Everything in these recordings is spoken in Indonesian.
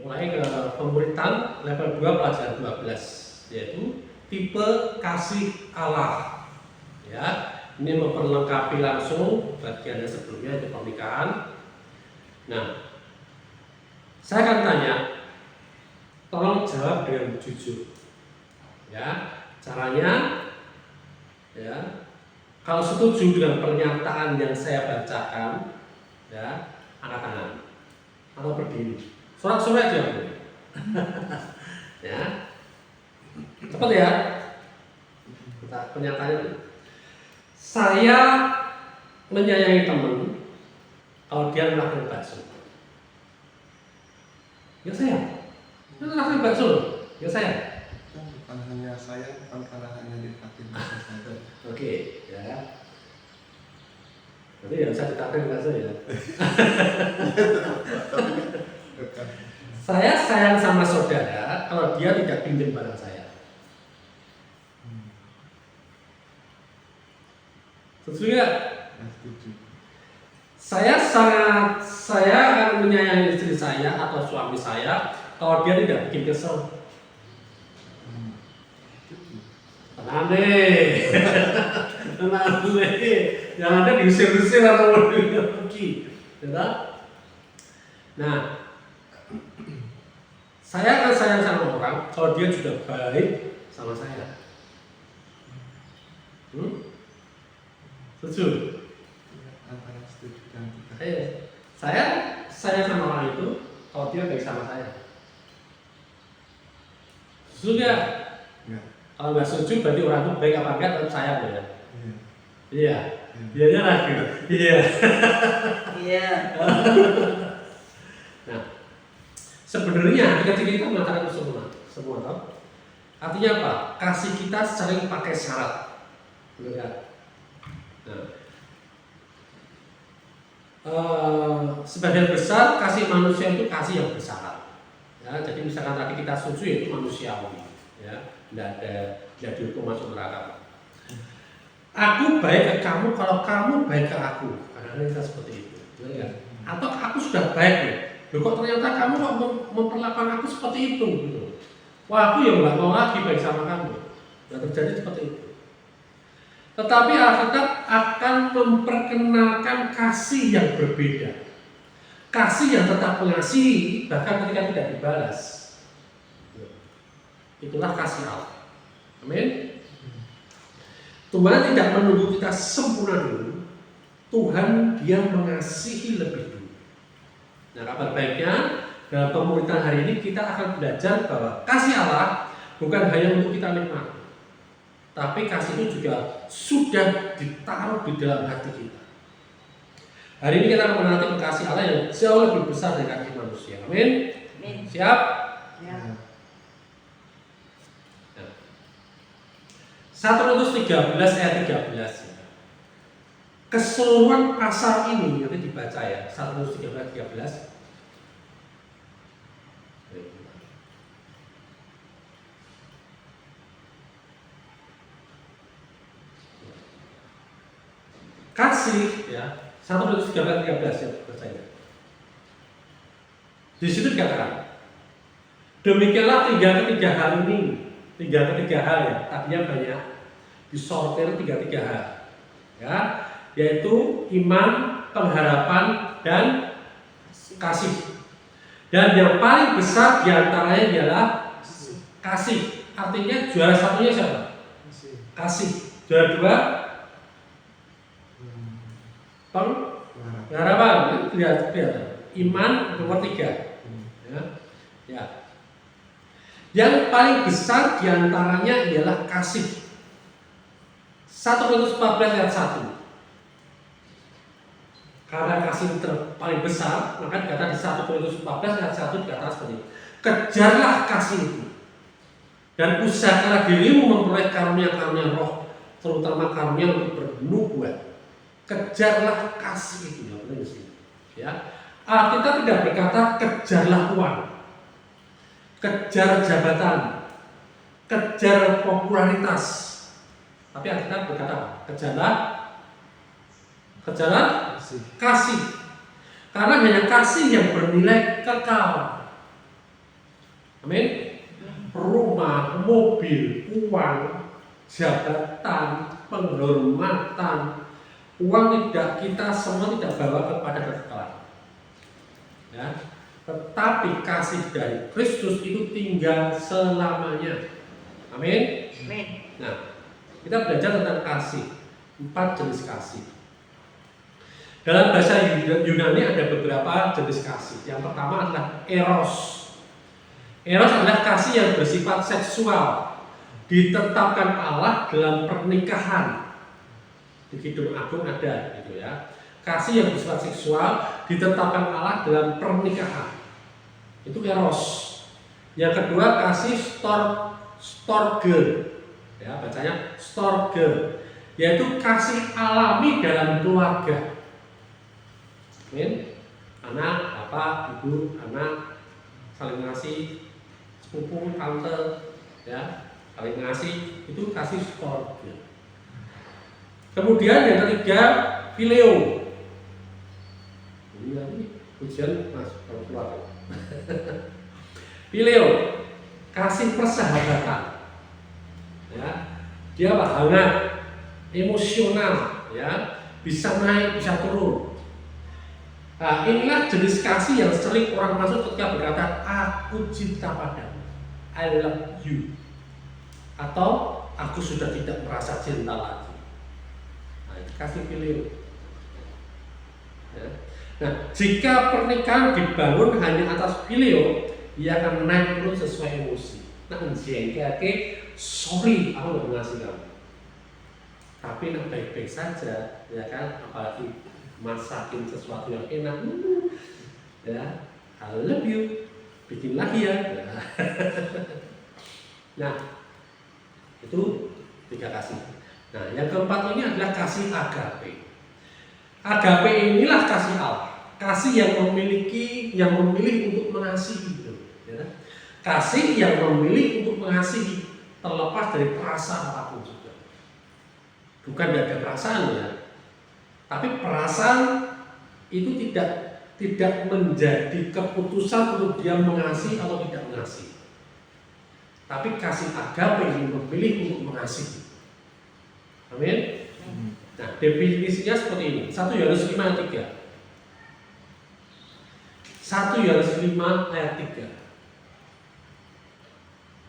Mulai ke pemuritan level 2 pelajaran 12, yaitu tipe kasih Allah. Ya, ini memperlengkapi langsung bagian yang sebelumnya, yaitu pernikahan. Nah, saya akan tanya, tolong jawab dengan jujur. Ya, caranya, ya, kalau setuju dengan pernyataan yang saya bacakan, ya, angkat tangan atau berdiri. Sorak-sorak aja, ya, cepat ya. Kita pernyataannya. Saya menyayangi teman kalau dia melakukan bakso. Ya saya. Dia melakukan bakso. Ya saya. Bukan hanya saya, bukan karena hanya dikatakan saya. Oke, ya. Nanti ya bisa dikatakan bakso ya. Saya sayang sama saudara kalau dia tidak pinjam barang saya. Setuju nggak? Setuju. Saya akan menyayangi istri saya atau suami saya kalau dia tidak bikin kesel. Tenang deh, tenang deh, jangan ada diusir-usir atau pergi, ya. Nah, saya akan sayang sama orang kalau dia juga baik sama saya. Setuju? Antara setuju dan tidak. Saya sayang sama orang itu kalau dia baik sama saya. Setuju nggak? Ya. Kalau nggak setuju berarti orang itu baik apa enggak tetap sayang ya? Iya. Iya. Iya lagi. Iya. Iya. Nah, sebenarnya kita mengatakan itu semua tahu. Artinya apa? Kasih kita sering pakai syarat. Benar kan? Nah, sebagian besar kasih manusia itu kasih yang bersyarat. Ya, jadi misalkan tadi kita setuju itu manusiawi, ya, tidak dihukum masuk neraka. Aku baik ke kamu kalau kamu baik ke aku. Kadang-kadang kita seperti itu, ya. Atau aku sudah baik loh. Kok ternyata kamu kok memperlakukan aku seperti itu, gitu. Wah, aku yang nggak mau lagi baik sama kamu. Tidak terjadi seperti itu. Tetapi Alkitab akan memperkenalkan kasih yang berbeda. Kasih yang tetap mengasihi bahkan ketika tidak dibalas. Itulah kasih Allah. Amin. Tuhan tidak menunggu kita sempurna dulu. Tuhan dia mengasihi lebih dulu. Nah, kabar baiknya dalam pemuritan hari ini kita akan belajar bahwa kasih Allah bukan hanya untuk kita nikmati, tapi kasih itu juga sudah ditaruh di dalam hati kita. Hari ini kita akan menanti kasih Allah yang jauh lebih besar dari kasih manusia. Amin. Amin. Siap? Ya. 1 Korintus 13 ayat 13. Keseluruhan pasal ini nanti dibaca ya. 1 Korintus 13. Kasih ya. 1 Korintus 13 ya bacanya. Di situ dikatakan, demikianlah tiga hal ini, tiga hal ya. Tadinya banyak disortir tiga hal, ya, yaitu iman, pengharapan, dan kasih. Dan yang paling besar diantaranya adalah kasih. Artinya juara satunya siapa? Kasih. Juara dua pengharapan. Lihat. Iman nomor 3. Ya. Yang paling besar diantaranya adalah kasih. 1 Korintus 14 ayat 1. Karena kasih paling besar, maka dikatakan di 1 Korintus 14 ayat 1 dikatakan seperti ini. Kejarlah kasih itu dan usahakanlah dirimu memperoleh karunia-karunia roh, terutama karunia untuk bernubuat. Kejarlah kasih itu, ya. Alkitab tidak berkata kejarlah uang, kejar jabatan, kejar popularitas. Tapi Alkitab berkata kejarlah kasih. Karena hanya kasih yang bernilai kekal. Amin. Rumah, mobil, uang, jabatan, penghormatan, uang kita semua tidak bawa kepada kekekalan. Ya. Tetapi kasih dari Kristus itu tinggal selamanya. Amin. Amin. Nah, kita belajar tentang kasih. 4 jenis kasih. Dalam bahasa Yunani ada beberapa jenis kasih. Yang pertama adalah eros. Eros adalah kasih yang bersifat seksual, ditetapkan Allah dalam pernikahan. Di Kidung Agung ada, gitu ya. Kasih yang bersifat seksual ditetapkan Allah dalam pernikahan. Itu eros. Yang kedua kasih storge, ya bacanya storge, yaitu kasih alami dalam keluarga. Amin. Anak, bapak, ibu, anak saling ngasih, sepupu, tante, ya saling ngasih, itu kasih storge. Kemudian yang ketiga fileo. Ini ujian mas kalau keluar. Fileo, kasih persahabatan. Ya, dia hangat, emosional, ya, bisa naik, bisa turun. Nah, inilah jenis kasih yang sering orang masuk ketika berkata, aku cinta padamu, I love you, atau aku sudah tidak merasa cinta lagi. Nah, itu kasih fileo. Ya. Nah, jika pernikahan dibangun hanya atas fileo, ia akan naik turun sesuai emosi. Nah, sorry, aku nggak ngasih kamu. Tapi nak baik-baik saja, ya kan? Apalagi masakin sesuatu yang enak, ya, I love you, bikin lagi ya. Nah, itu 3 kasih. Nah, yang keempat ini adalah kasih agape. Agape inilah kasih Allah. Kasih yang memilih untuk mengasihi, ya. Kasih yang memilih untuk mengasihi terlepas dari perasaan apapun juga. Bukan tidak ada perasaan ya, tapi perasaan itu tidak menjadi keputusan untuk dia mengasihi atau tidak mengasihi. Tapi kasih agape yang memilih untuk mengasihi. Amin. Nah, definisinya seperti ini. 1 Yohanes 5 ayat 3. 1 Yohanes 5 ayat 3.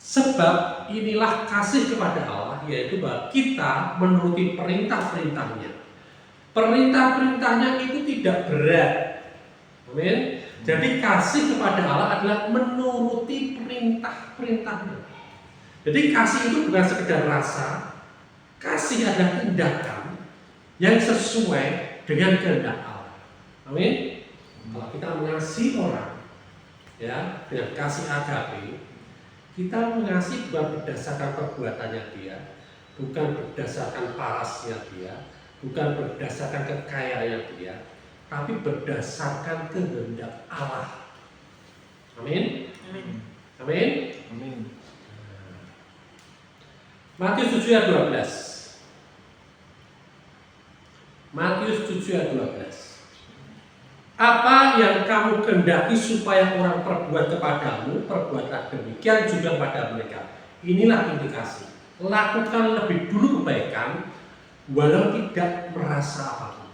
Sebab inilah kasih kepada Allah, yaitu bahwa kita menuruti perintah-perintahnya. Perintah-perintahnya itu tidak berat. Amin. Jadi kasih kepada Allah adalah menuruti perintah-perintahnya. Jadi kasih itu bukan sekedar rasa. Kasih adalah tindakan yang sesuai dengan kehendak Allah. Amin. Kalau kita mengasihi orang, ya, dengan kasih agape, kita mengasihi bukan berdasarkan perbuatannya dia, bukan berdasarkan parasnya dia, bukan berdasarkan kekayaannya dia, tapi berdasarkan kehendak Allah. Amin. Amin. Amin. Amin. Matius 7 ayat 12. Matius 7 ayat 12. Apa yang kamu kehendaki supaya orang perbuat kepadamu, perbuatlah demikian juga pada mereka. Inilah indikasi. Lakukan lebih dulu kebaikan, walau tidak merasa apapun.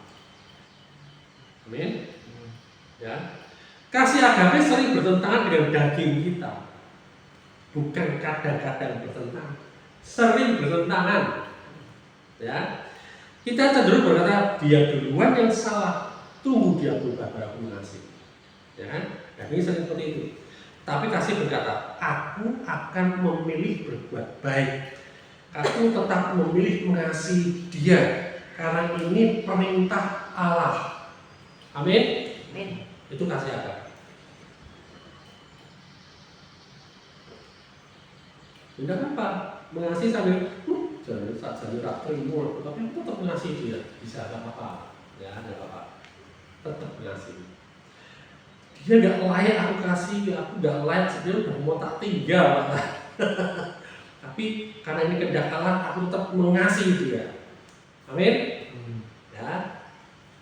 Amin. Ya. Kasih agape sering bertentangan dengan daging kita. Bukan kadang-kadang bertentangan, sering bertentangan. Ya. Kita cenderung berkata dia duluan yang salah. Tunggu dia berubah baru mengasihi, ya kan? Dan ini sering seperti itu. Tapi kasih berkata, aku akan memilih berbuat baik. Aku tetap memilih mengasihi dia karena ini perintah Allah. Amin. Amin. Itu kasih agape. Tidak apa? Mengasihi sambil jangan tak terima, tapi aku tetap mengasihi dia. Bisa apa-apa, ya tidak apa-apa. Tetap mengasihi. Dia nggak layak aku kasih, aku nggak layak, sebenarnya udah mau tak tinggal. Tapi karena ini kehendak Allah, aku tetap mengasihi dia. Amin. Ya.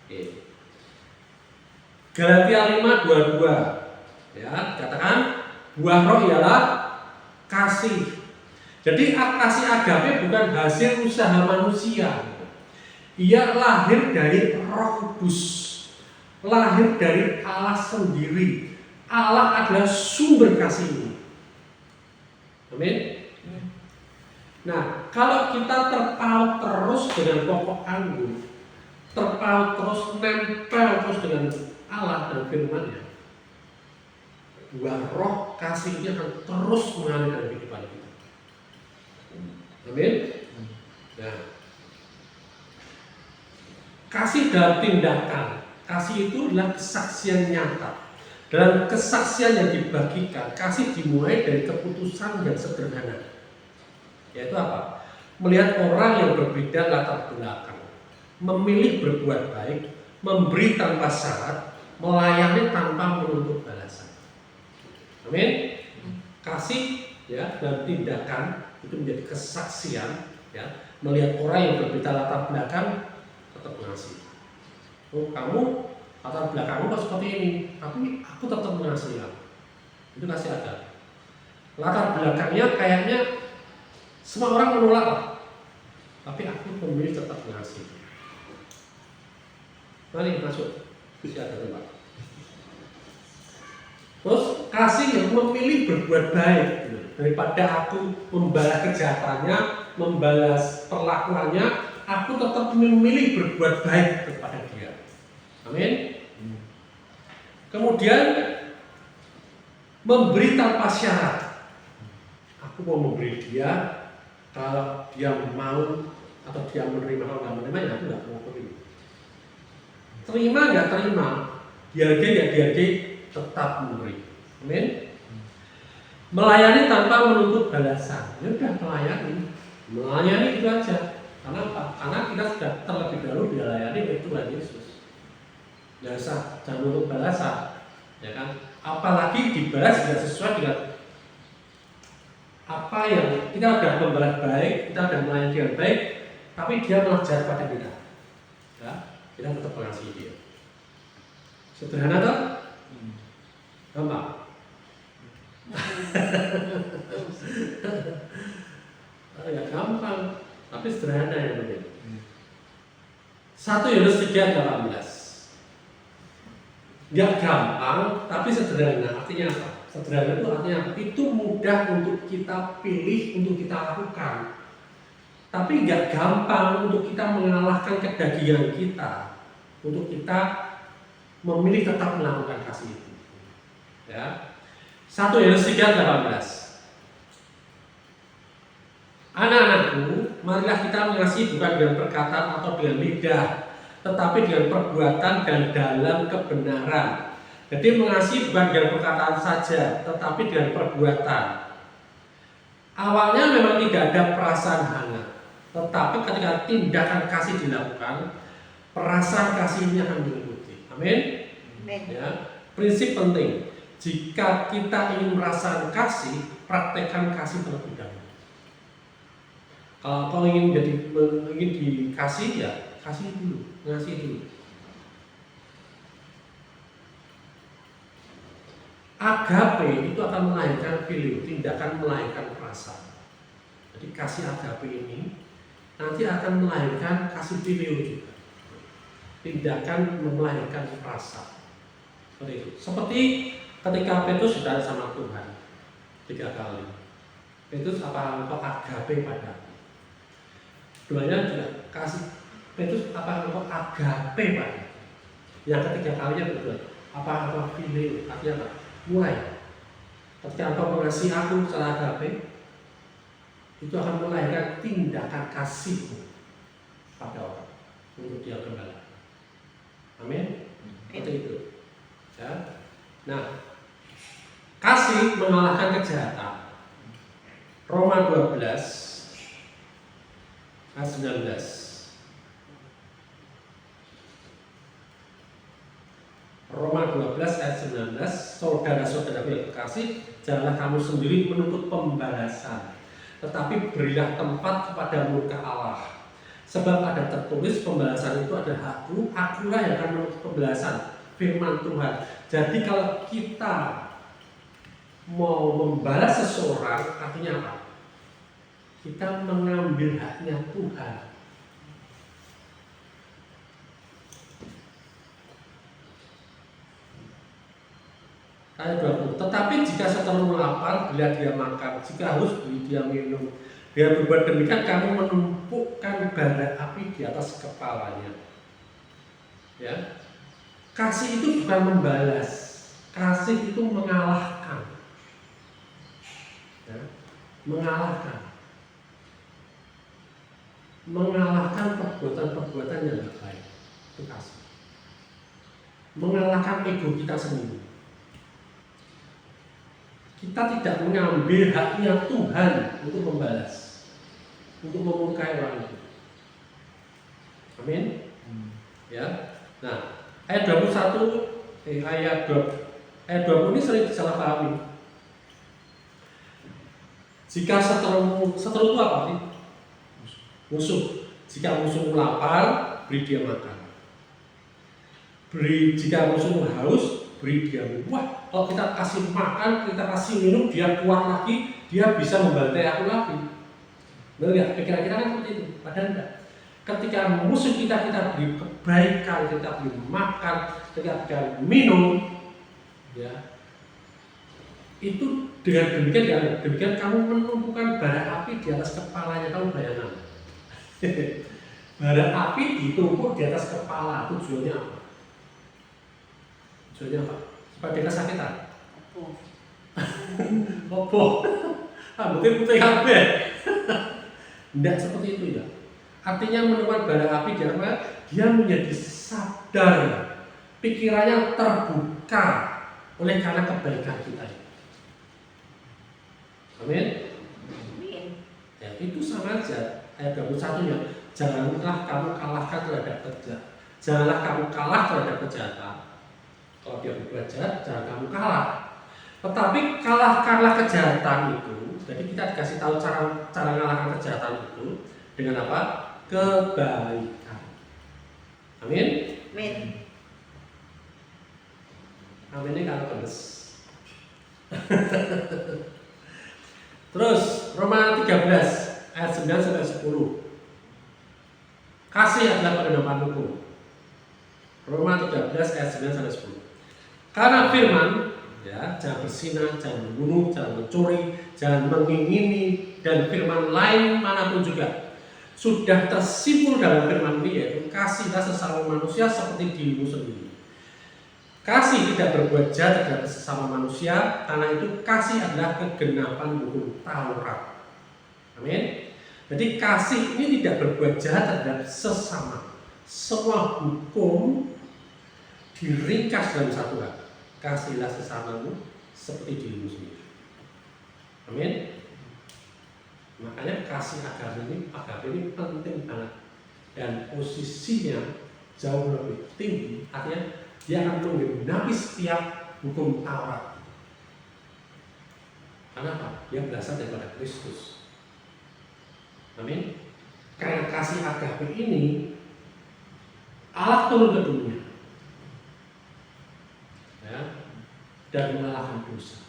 Oke. Galatia 5:22. Ya, katakan Buah roh ialah kasih. Jadi kasih agape bukan hasil usaha manusia. Ia lahir dari Roh Kudus, lahir dari Allah sendiri. Allah adalah sumber kasih ini. Amin. Nah, kalau kita terpaut terus dengan pokok anggur, terpaut terus, nempel terus dengan Allah dan firman-Nya, buah roh kasih ini akan terus mengalir dalam kehidupan kita. Amin. Nah, kasih dalam tindakan, kasih itu adalah kesaksian nyata. Dalam kesaksian yang dibagikan, kasih dimulai dari keputusan yang sederhana. Yaitu apa? Melihat orang yang berbeda latar belakang, memilih berbuat baik, memberi tanpa syarat, melayani tanpa menuntut balasan. Amin. Kasih ya dalam tindakan itu menjadi kesaksian, ya, melihat orang yang berbeda latar belakang tetap mengasihi. Oh, kamu latar belakangmu kok seperti ini, tapi aku tetap mengasihi kamu. Itu kasih ada. Latar belakangnya kayaknya semua orang menolak, tapi aku memilih tetap mengasihi. Mari masuk, bisa ada tempat. Terus kasih yang memilih berbuat baik, daripada aku membalas kejahatannya, membalas perlakuannya, aku tetap memilih berbuat baik kepada dia. Amin. Kemudian memberi tanpa syarat. Aku mau memberi dia, kalau dia mau atau dia menerima, kalau nggak menerima ya aku nggak mau beri. Terima nggak terima, dihargai ya dihargai, tetap memberi. Amin. Melayani tanpa menuntut balasan. Ya udah melayani itu aja. Karena apa? Karena kita sudah terlebih dahulu dilayani oleh Tuhan Yesus. Jangan menuntut balasan, ya kan? Apalagi dibalas tidak sesuai dengan apa yang kita sudah membalas baik, kita sudah melayani dengan baik, tapi dia malah jahat pada kita. Ya, kita tetap mengasihi dia. Sederhana toh? Gampang. Ya gampang, tapi sederhana yang penting. 1 Yohanes 3:18. Gak gampang, tapi sederhana. Artinya apa? Sederhana itu artinya apa? Itu mudah untuk kita pilih, untuk kita lakukan. Tapi gak gampang untuk kita mengalahkan kedagingan kita, untuk kita memilih tetap melakukan kasih itu. Ya. 1 Yohanes 3:18. Anak-anakku, marilah kita mengasihi bukan dengan perkataan atau dengan lidah, tetapi dengan perbuatan dan dalam kebenaran. Jadi mengasihi bukan dengan perkataan saja, tetapi dengan perbuatan. Awalnya memang tidak ada perasaan hangat, tetapi ketika tindakan kasih dilakukan, perasaan kasih ini akan mengikuti. Amin. Ya, prinsip penting. Jika kita ingin merasakan kasih, praktekkan kasih terlebih dahulu. Kalau kau ingin dikasih, ya kasih dulu, ngasih dulu. Agape itu akan melahirkan phileo, tindakan melahirkan perasaan. Jadi kasih agape ini nanti akan melahirkan kasih phileo juga. Tindakan melahirkan perasaan. Seperti itu. Seperti ketika Petrus sudah sama Tuhan 3 kali. Petrus apa engkau agape padaku? Doanya juga kasih Petrus apa engkau agape padaku? Yang ketiga kalinya berdua, apa engkau phileo? Artinya apa? Mulai. Ketika engkau mengasihi aku secara agape, itu akan melahirkan tindakan kasihmu pada orang untuk dia kembali. Amin. Seperti itu. Ya. Nah, kasih mengalahkan kejahatan. Roma 12 ayat 19. Roma 12 ayat 19. Saudara-saudara yang terkasih, janganlah kamu sendiri menuntut pembalasan, tetapi berilah tempat kepada murka Allah. Sebab ada tertulis pembalasan itu adalah akulah yang akan menuntut pembalasan, firman Tuhan. Jadi kalau kita mau membalas seseorang artinya apa? Kita mengambil haknya Tuhan. Ayat 20. Tetapi jika setelah lapar, bila dia makan, jika haus, beri dia minum. Dia berbuat demikian, kamu menumpukan bara api di atas kepalanya. Ya, kasih itu bukan membalas, kasih itu mengalahkan. Ya, mengalahkan perbuatan-perbuatan yang tidak baik. Itu kasih. Mengalahkan ego kita sendiri. Kita tidak mengambil haknya Tuhan untuk membalas, untuk memurkai orang itu. Amin. Ya. Nah, ayat 21, ayat 20 ini sering disalahpahami. Jika seteru itu apa sih? Musuh. Jika musuh lapar, beri dia makan. Jika musuh haus, beri dia minum. Wah, kalau kita kasih makan, kita kasih minum, dia keluar lagi, dia bisa membantai aku lagi. Benar nggak? Pikiran kita kan seperti itu. Padahal enggak. Ketika musuh kita beri kebaikan, kita beri makan, kita minum, ya, itu dengan demikian kamu menumpukan bara api di atas kepalanya. Kamu bayangkan, bara api ditumpuk di atas kepala, tujuannya apa? Tujuannya apa? Supaya dia kesakitan. Apa? Mungkin putih kabeh. Tidak seperti itu ya. Artinya menemukan bara api dia menjadi sadar, pikirannya terbuka oleh karena kebaikan kita. Amin. Ya, itu sama aja. Ayat 21 ya. Janganlah kamu kalahkan terhadap kejahatan. Janganlah kamu kalah terhadap kejahatan. Kalau dia berbuat jahat, jangan kamu kalah. Tetapi kalahkanlah kejahatan itu. Jadi kita dikasih tahu cara mengalahkan kejahatan itu dengan apa? Kebaikan. Amin. Amin. Amin ini kalau pedes. Terus Roma 13 ayat 9 sampai 10. Kasih adalah pedoman hukum. Roma 13 ayat 9 sampai 10. Karena firman, ya, jangan bersinah, jangan membunuh, jangan mencuri, jangan mengingini, dan firman lain manapun juga sudah tersimpul dalam firman ini, yaitu kasihlah sesama manusia seperti dirimu sendiri. Kasih tidak berbuat jahat terhadap sesama manusia, karena itu kasih adalah kegenapan hukum Taurat. Amin. Jadi kasih ini tidak berbuat jahat terhadap sesama. Semua hukum diringkas dalam satu hal. Kasihlah sesamamu seperti dirimu sendiri. Amin. Makanya kasih agape ini penting banget, dan posisinya jauh lebih tinggi. Artinya dia akan menggenapi setiap hukum Taurat. Kenapa? Dia berasal daripada Kristus. Amin. Karena kasih agape ini Allah turun ke dunia, ya, dan mengalahkan dosa.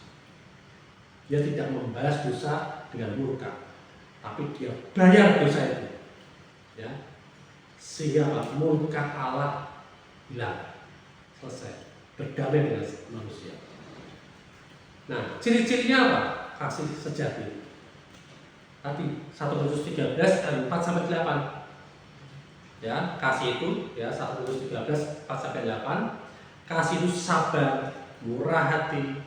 Dia tidak membalas dosa dengan murka, tapi dia bayar dosa itu, ya, sehingga murka Allah hilang, selesai, berdamai dengan manusia. Nah, ciri-cirinya apa? Kasih sejati. Tadi 1 Korintus 13 ayat 4 sampai 8. Ya, kasih itu ya 1 Korintus 13 4 sampai 8. Kasih itu sabar, murah hati,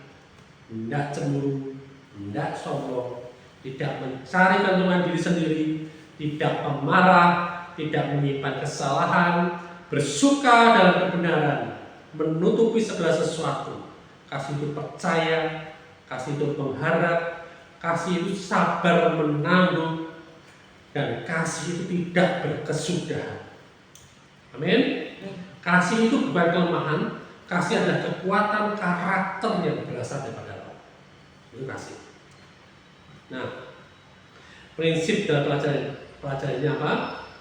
tidak cemburu, tidak sombong, tidak mencari keuntungan diri sendiri, tidak pemarah, tidak menyimpan kesalahan, bersuka dalam kebenaran, menutupi segala sesuatu. Kasih itu percaya, kasih itu mengharap, kasih itu sabar menanggung, dan kasih itu tidak berkesudahan. Amin. Kasih itu bukan kelemahan, kasih adalah kekuatan karakter yang berasal daripada Allah. Itu kasih. Nah, prinsip dalam pelajarannya apa?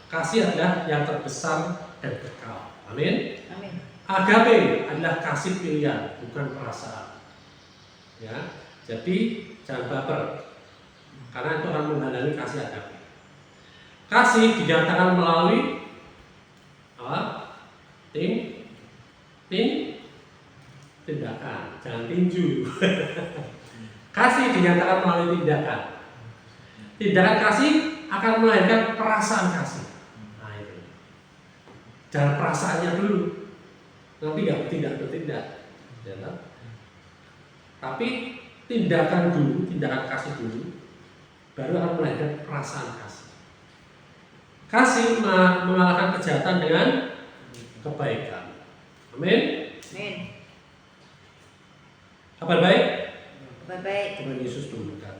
Kasih adalah yang terbesar dan kekal. Amin. Amin. Agape adalah kasih pilihan, bukan perasaan. Ya. Jadi jangan baper, karena itu akan menghalangi kasih agape. Kasih dinyatakan melalui apa? Tindakan, jangan tinju. Kasih dinyatakan melalui tindakan. Tindakan kasih akan melahirkan perasaan kasih. Nah itu. Jangan perasaannya dulu, nanti nggak bertindak. Ya, tapi tindakan dulu, tindakan kasih dulu, baru akan melahirkan perasaan kasih. Kasih mengalahkan kejahatan dengan kebaikan. Amin. Amin. Kabar baik. Bye bye. Tuhan Yesus memberkati.